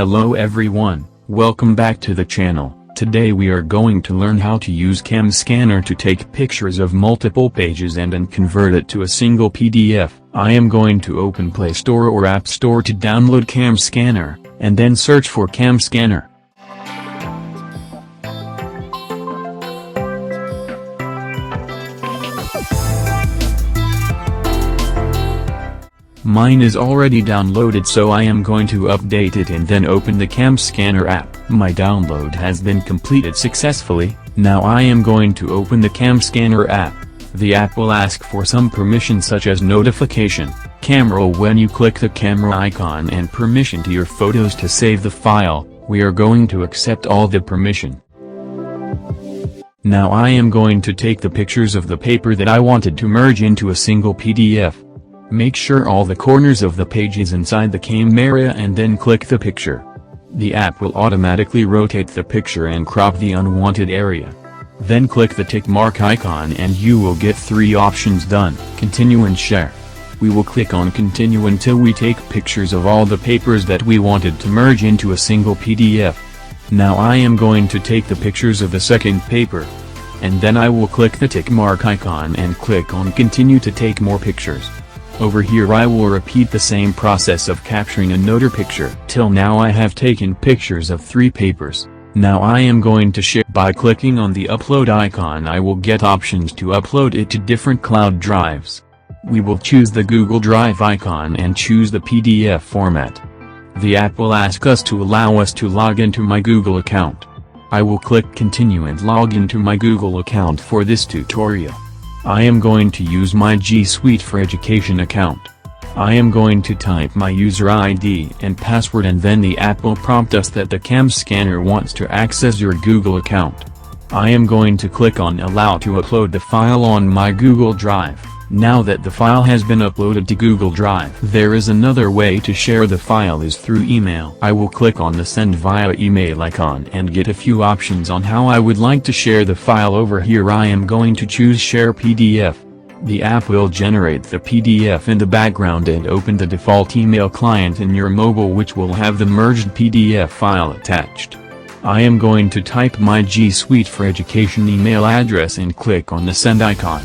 Hello everyone, welcome back to the channel. Today we are going to learn how to use Cam Scanner to take pictures of multiple pages and then convert it to a single PDF. I am going to open Play Store or App Store to download Cam Scanner, and then search for Cam Scanner. Mine is already downloaded, so I am going to update it and then open the Cam Scanner app. My download has been completed successfully. Now I am going to open the Cam Scanner app. The app will ask for some permissions such as notification, camera when you click the camera icon, and permission to your photos to save the file. We are going to accept all the permission. Now I am going to take the pictures of the paper that I wanted to merge into a single PDF. Make sure all the corners of the page is inside the camera and then click the picture. The app will automatically rotate the picture and crop the unwanted area. Then click the tick mark icon and you will get 3 options: done, continue and share. We will click on continue until we take pictures of all the papers that we wanted to merge into a single PDF. Now I am going to take the pictures of the second paper. And then I will click the tick mark icon and click on continue to take more pictures. Over here I will repeat the same process of capturing another picture. Till now I have taken pictures of 3 papers. Now I am going to share. By clicking on the upload icon I will get options to upload it to different cloud drives. We will choose the Google Drive icon and choose the PDF format. The app will ask us to allow us to log into my Google account. I will click continue and log into my Google account for this tutorial. I am going to use my G Suite for Education account. I am going to type my user ID and password, and then the app will prompt us that the Cam Scanner wants to access your Google account. I am going to click on allow to upload the file on my Google Drive. Now that the file has been uploaded to Google Drive, there is another way to share the file is through email. I will click on the send via email icon and get a few options on how I would like to share the file. Over here I am going to choose share PDF. The app will generate the PDF in the background and open the default email client in your mobile, which will have the merged PDF file attached. I am going to type my G Suite for Education email address and click on the send icon.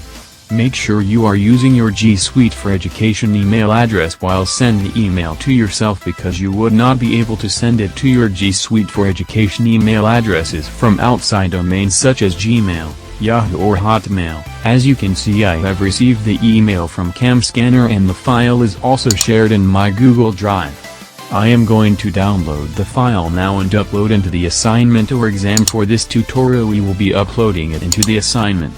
Make sure you are using your G Suite for Education email address while sending the email to yourself, because you would not be able to send it to your G Suite for Education email addresses from outside domains such as Gmail, Yahoo or Hotmail. As you can see, I have received the email from Cam Scanner and the file is also shared in my Google Drive. I am going to download the file now and upload into the assignment or exam. For this tutorial we will be uploading it into the assignment.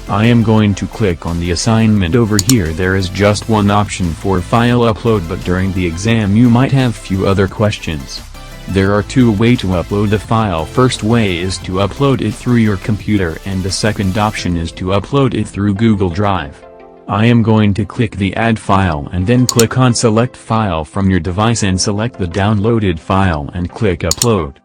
I am going to click on the assignment. Over here there is just one option for file upload, but during the exam you might have few other questions. There are 2 ways to upload the file. First way is to upload it through your computer, and the second option is to upload it through Google Drive. I am going to click the add file and then click on select file from your device and select the downloaded file and click upload.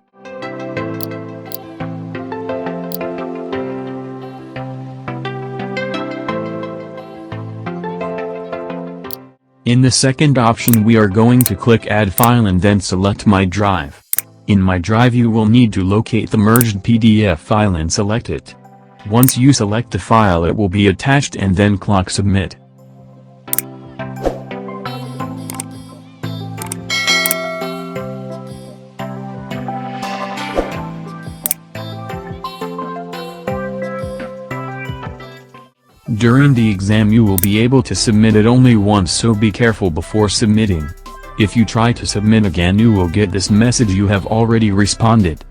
In the second option we are going to click add file and then select my drive. In my drive you will need to locate the merged PDF file and select it. Once you select the file it will be attached and then click submit. During the exam you will be able to submit it only once, so be careful before submitting. If you try to submit again you will get this message: you have already responded.